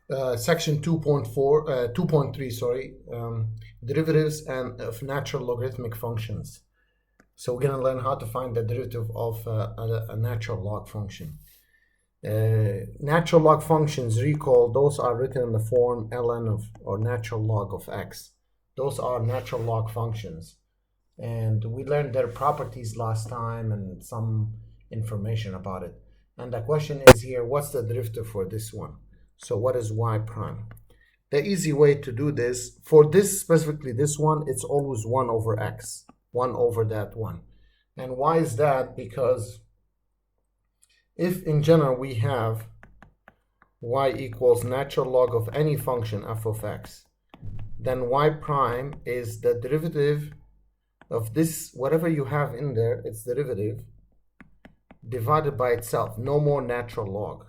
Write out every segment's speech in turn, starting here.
Section 2.3, sorry, derivatives and of natural logarithmic functions. So we're going to learn how to find the derivative of a natural log function. Natural log functions, recall, those are written in the form ln of, or natural log of x. Those are natural log functions. And we learned their properties last time and some information about it. And the question is here, what's the derivative for this one? So what is y prime? The easy way to do this, for this specifically, this one, it's always 1 over x, 1 over that one. And why is that? Because if in general we have y equals natural log of any function f of x, then y prime is the derivative of this, whatever you have in there, its derivative, divided by itself, no more natural log.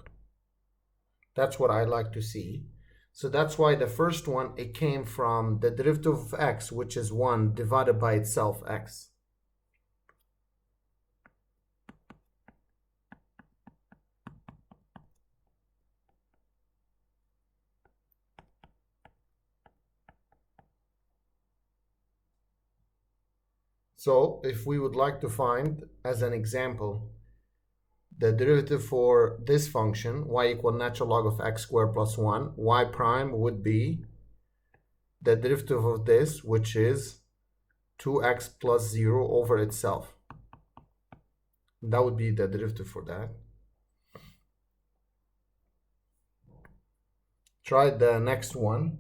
That's what I like to see. So that's why the first one, it came from the derivative of x, which is 1 divided by itself, x. So if we would like to find, as an example, the derivative for this function, y equal natural log of x squared plus 1, y prime would be the derivative of this, which is 2x plus 0 over itself. That would be the derivative for that. Try the next one.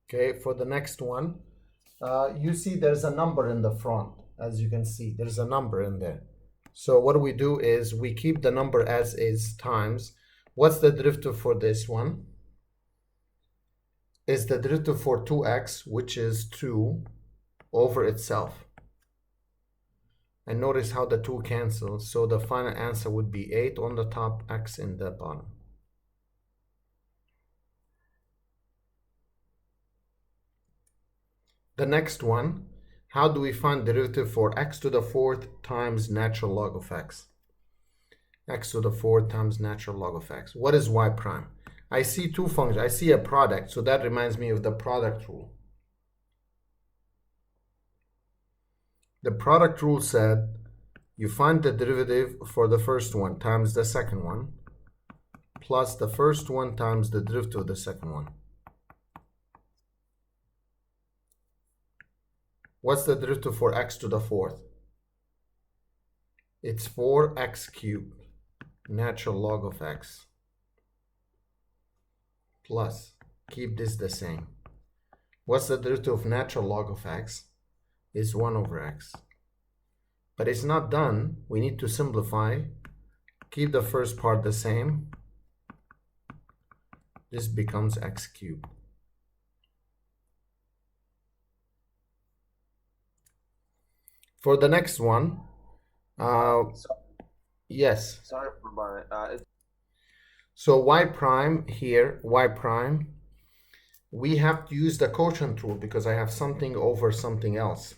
Okay, for the next one, you see there's a number in the front. As you can see, there's a number in there. So what we do is we keep the number as is times. What's the derivative for this one? Is the derivative for 2x, which is 2 over itself. And notice how the 2 cancels. So the final answer would be 8 on the top, x in the bottom. The next one, how do we find derivative for x to the 4th times natural log of x? X to the 4th times natural log of x. What is y prime? I see two functions. I see a product, so that reminds me of the product rule. The product rule said you find the derivative for the first one times the second one, plus the first one times the derivative of the second one. What's the derivative for x to the 4th? It's 4x cubed, natural log of x, plus, keep this the same. What's the derivative of natural log of x? Is 1 over x. But it's not done. We need to simplify. Keep the first part the same. This becomes x cubed. For the next one, yes. Sorry for borrowing. So y prime here, y prime, we have to use the quotient rule because I have something over something else.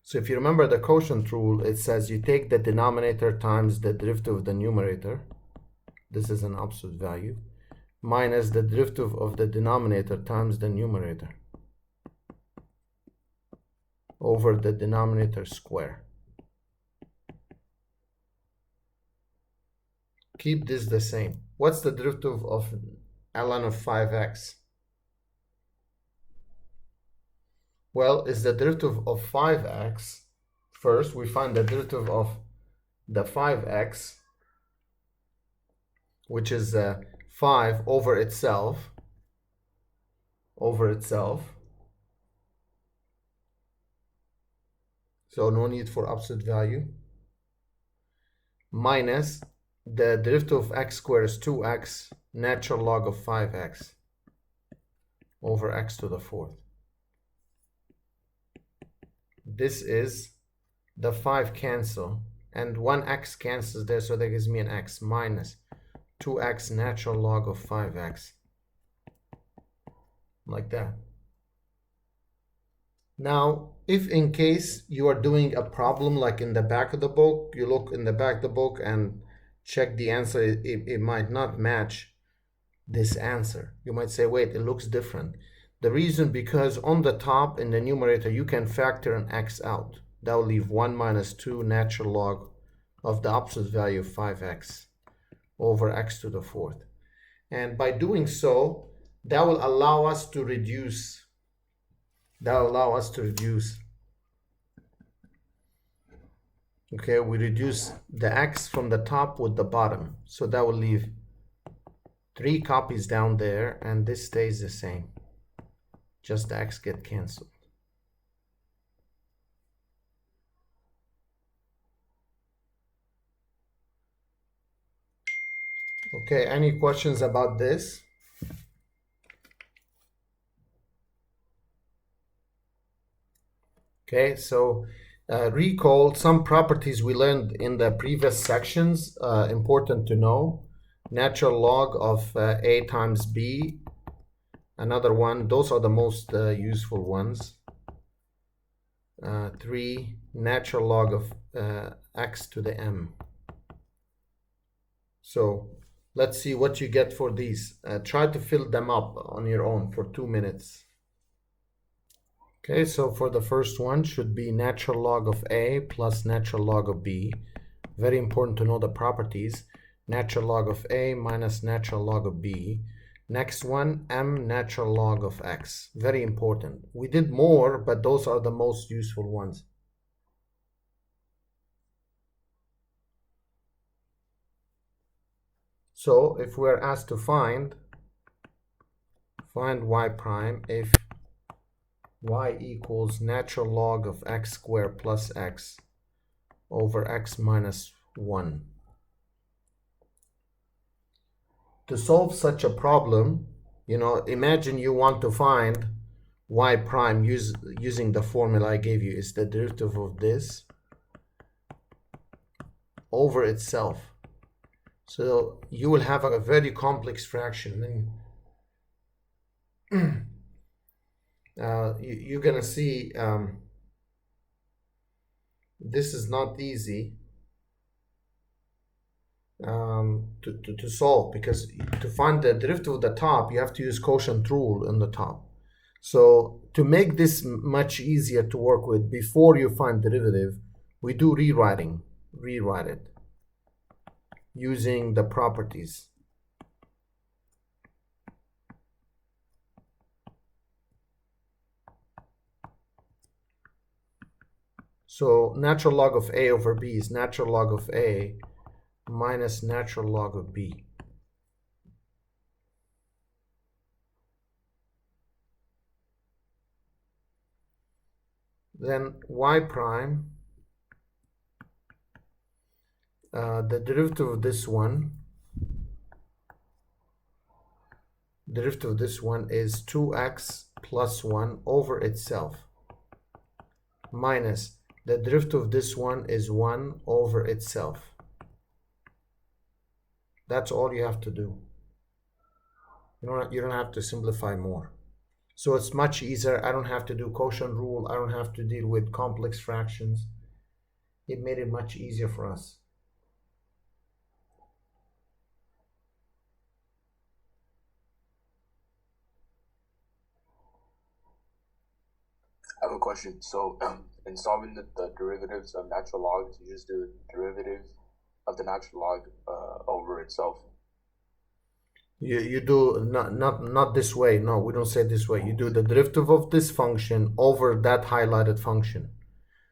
So if you remember the quotient rule, it says you take the denominator times the derivative of the numerator. This is an absolute value, minus the derivative of the denominator times the numerator over the denominator square. Keep this the same. What's the derivative of ln of 5x? Well, it's the derivative of 5x. First, we find the derivative of the 5x, which is 5 over itself, So no need for absolute value. Minus the derivative of x squared is 2x, natural log of 5x over x to the 4th. This is the 5 cancel, and 1x cancels there, so that gives me an x minus 2x natural log of 5x, like that. Now, if in case you are doing a problem like in the back of the book, you look in the back of the book and check the answer, it might not match this answer. You might say, wait, it looks different. The reason, because on the top in the numerator, you can factor an x out. That will leave 1 minus 2 natural log of the opposite value of 5x over x to the fourth. And by doing so, that will allow us to reduce. Okay, we reduce the x from the top with the bottom. So that will leave 3 copies down there, and this stays the same. Just the x get canceled. Okay, any questions about this? Okay, so recall some properties we learned in the previous sections, important to know. Natural log of a times b, another one. Those are the most useful ones. 3, natural log of x to the m. So let's see what you get for these. Try to fill them up on your own for 2 minutes. Okay, so for the first one should be natural log of a plus natural log of b. Very important to know the properties. Natural log of a minus natural log of b. Next one, m natural log of x. Very important. We did more, but those are the most useful ones. So if we're asked to find y prime if y equals natural log of x squared plus x over x minus 1. To solve such a problem, imagine you want to find y prime using the formula I gave you. Is the derivative of this over itself. So you will have a very complex fraction. Then you're gonna see this is not easy to solve, because to find the derivative of the top, you have to use quotient rule in the top. So to make this much easier to work with, before you find derivative, we do rewrite it using the properties. So natural log of a over b is natural log of a minus natural log of b. Then y prime, the derivative of this one is 2x plus 1 over itself, minus the derivative of this one is 1 over itself. That's all you have to do. You don't have to simplify more. So it's much easier. I don't have to do quotient rule. I don't have to deal with complex fractions. It made it much easier for us. I have a question. So in solving the derivatives of natural logs, you just do derivative of the natural log over itself. You do not this way. No, we don't say it this way. You do the derivative of this function over that highlighted function.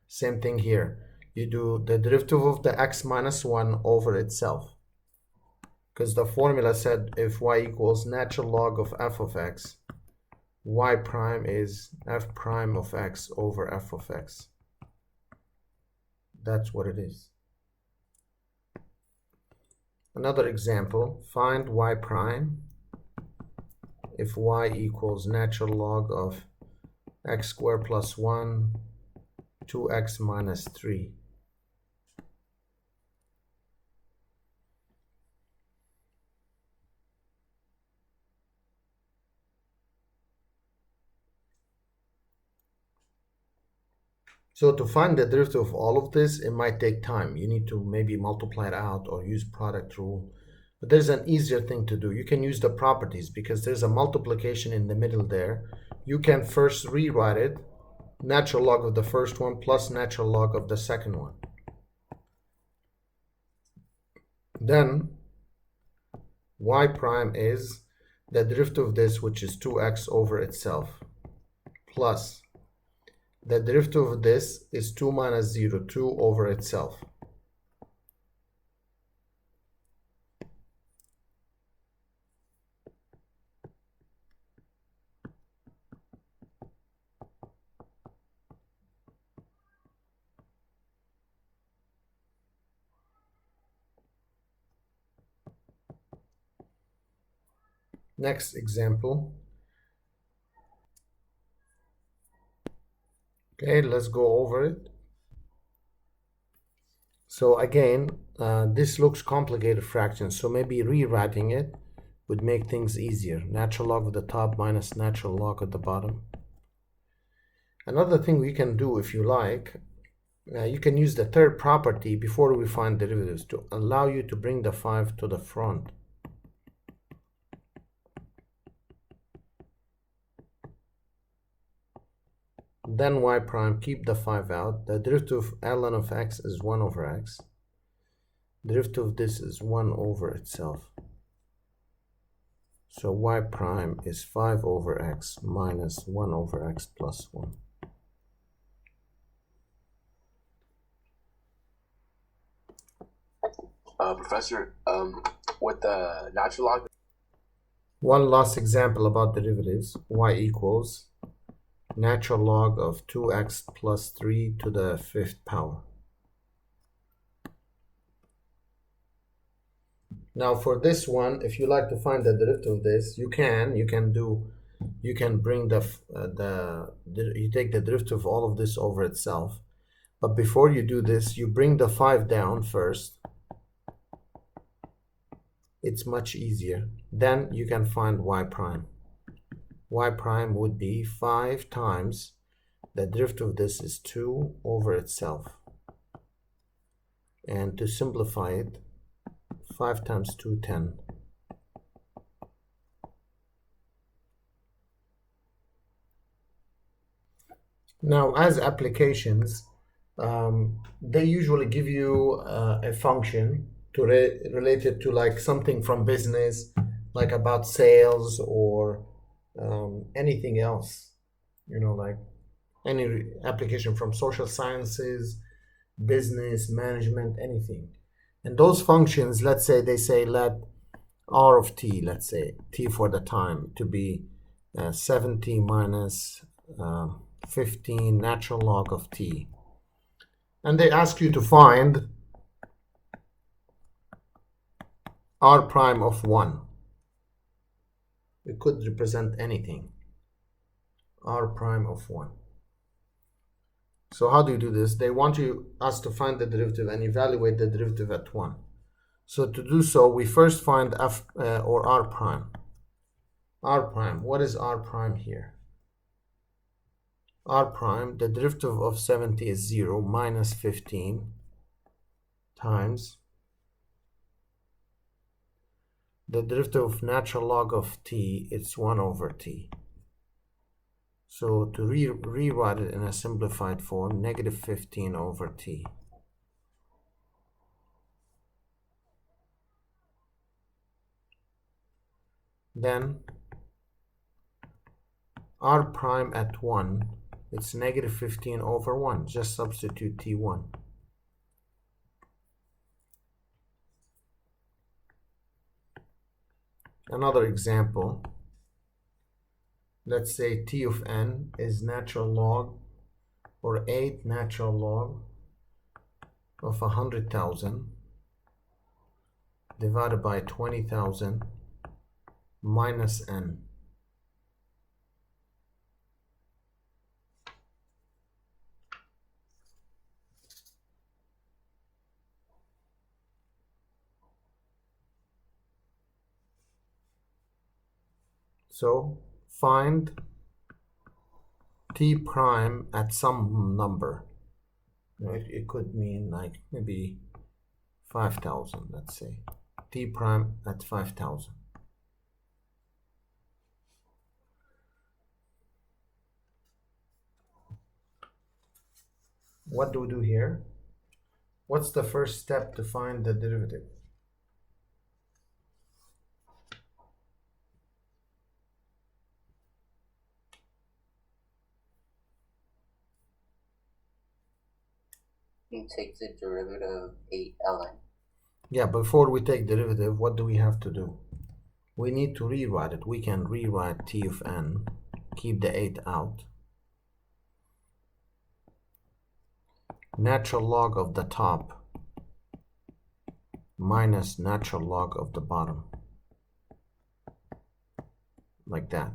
Same thing here. You do the derivative of the x minus 1 over itself. Because the formula said if y equals natural log of f of x, y prime is f prime of x over f of x. That's what it is. Another example, find y prime if y equals natural log of x squared plus 1, 2x minus 3. So to find the derivative of all of this, it might take time. You need to maybe multiply it out or use product rule. But there's an easier thing to do. You can use the properties because there's a multiplication in the middle there. You can first rewrite it, natural log of the first one plus natural log of the second one. Then y prime is the derivative of this, which is 2x over itself, plus the derivative of this is 2 minus 0, 2 over itself. Next example. Okay, let's go over it. So again, this looks complicated fractions, so maybe rewriting it would make things easier. Natural log of the top minus natural log at the bottom. Another thing we can do, if you like, you can use the third property before we find derivatives to allow you to bring the 5 to the front. Then y prime, keep the 5 out. The derivative of ln of x is 1 over x. Derivative of this is 1 over itself. So y prime is 5 over x minus 1 over x plus 1. Professor, with the natural log. One last example about derivatives. Y equals natural log of 2x plus 3 to the 5th power. Now for this one, if you like to find the derivative of this, you can bring you take the derivative of all of this over itself. But before you do this, you bring the 5 down first. It's much easier. Then you can find y prime. Y prime would be 5 times the derivative of this is 2 over itself. And to simplify it, 5 times 2, 10. Now, as applications, they usually give you a function to relate it to like something from business, like about sales or anything else, like any application from social sciences, business, management, anything. And those functions, let's say they say let r of t, let's say t for the time, to be 70 minus 15 natural log of t. And they ask you to find r prime of 1. It could represent anything. R prime of 1. So how do you do this? They want us to find the derivative and evaluate the derivative at 1. So to do so, we first find f or r prime. R prime, what is r prime here? R prime, the derivative of 70 is 0 minus 15 times the derivative of natural log of t, it's 1 over t. So to rewrite it in a simplified form, negative 15 over t. Then r prime at 1, it's negative 15 over 1. Just substitute t1. Another example. Let's say t of n is natural log or 8 natural log of 100,000 divided by 20,000 minus n. So find t prime at some number. It could mean like maybe 5,000, let's say. T prime at 5,000. What do we do here? What's the first step to find the derivative? You take the derivative of 8 ln. Yeah, before we take derivative, what do we have to do? We need to rewrite it. We can rewrite t of n, keep the 8 out. Natural log of the top minus natural log of the bottom. Like that.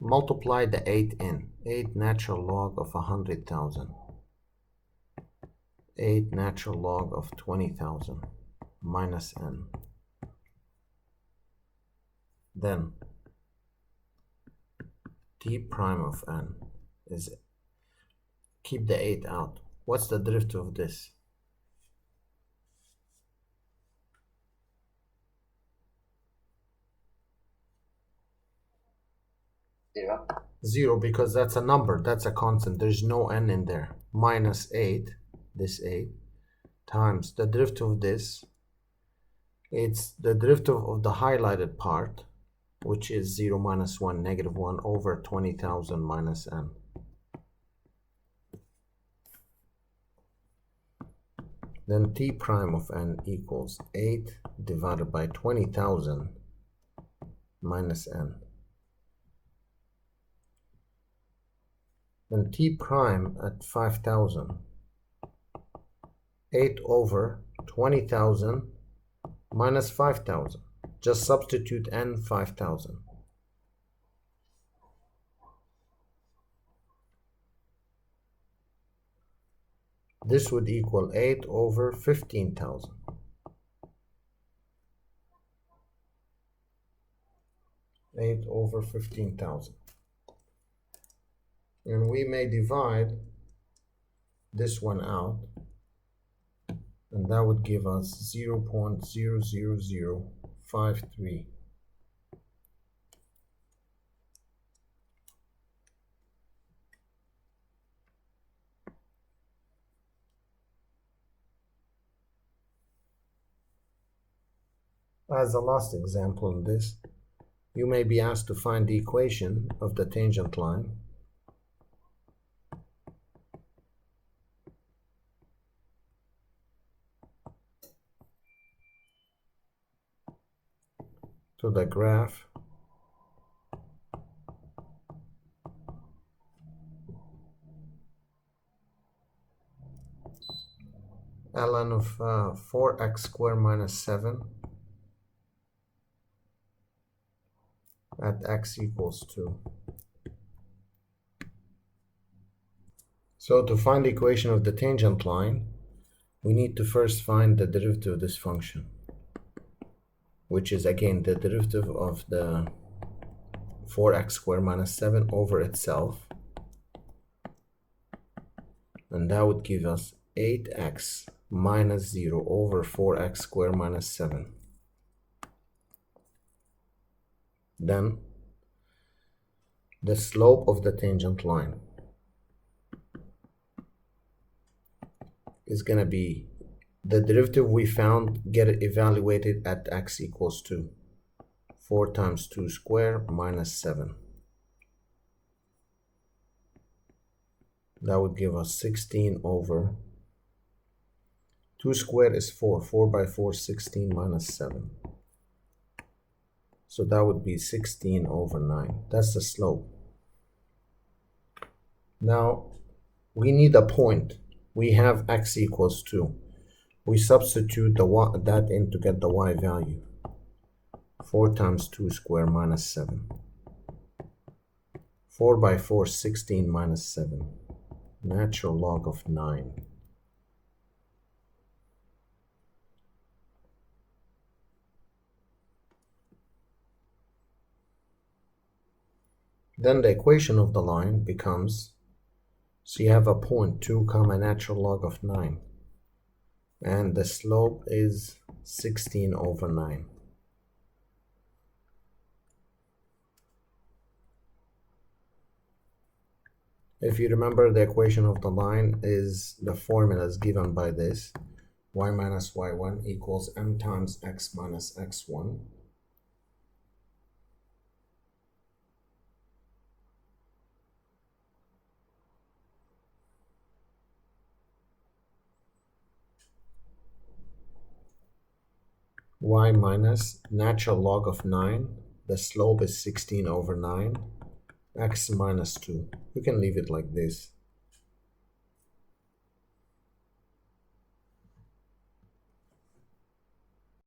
Multiply the 8 in. 8 natural log of 100,000. 8 natural log of 20,000 minus n. Then t prime of n is, keep the 8 out. What's the derivative of this? 0. 0, because that's a number, that's a constant. There's no n in there. Minus 8, this 8, times the derivative of this. It's the derivative of the highlighted part, which is 0 minus 1, negative 1 over 20,000 minus n. Then t prime of n equals 8 divided by 20,000 minus n. Then t prime at 5,000, 8 over 20,000 minus 5,000. Just substitute n 5,000. This would equal 8 over 15,000. 8 over 15,000. And we may divide this one out, and that would give us 0.00053. As the last example in this, you may be asked to find the equation of the tangent line. To the graph ln of 4x squared minus 7 at x equals 2. So to find the equation of the tangent line, we need to first find the derivative of this function, which is again the derivative of the 4x squared minus 7 over itself. And that would give us 8x minus 0 over 4x squared minus 7. Then the slope of the tangent line is going to be the derivative we found, get it evaluated at x equals 2. 4 times 2 squared minus 7. That would give us 16 over 2 squared is 4. 4 by 4 is 16 minus 7. So that would be 16 over 9. That's the slope. Now we need a point. We have x equals 2. We substitute that in to get the y value. 4 times 2 squared minus 7. 4 by 4 is 16 minus 7. Natural log of 9. Then the equation of the line becomes So you have a 0.2 comma natural log of 9. And the slope is 16 over 9. If you remember, the equation of the line is, the formula is given by this. Y minus y1 equals m times x minus x1. Y minus natural log of 9, the slope is 16 over 9, x minus 2. You can leave it like this.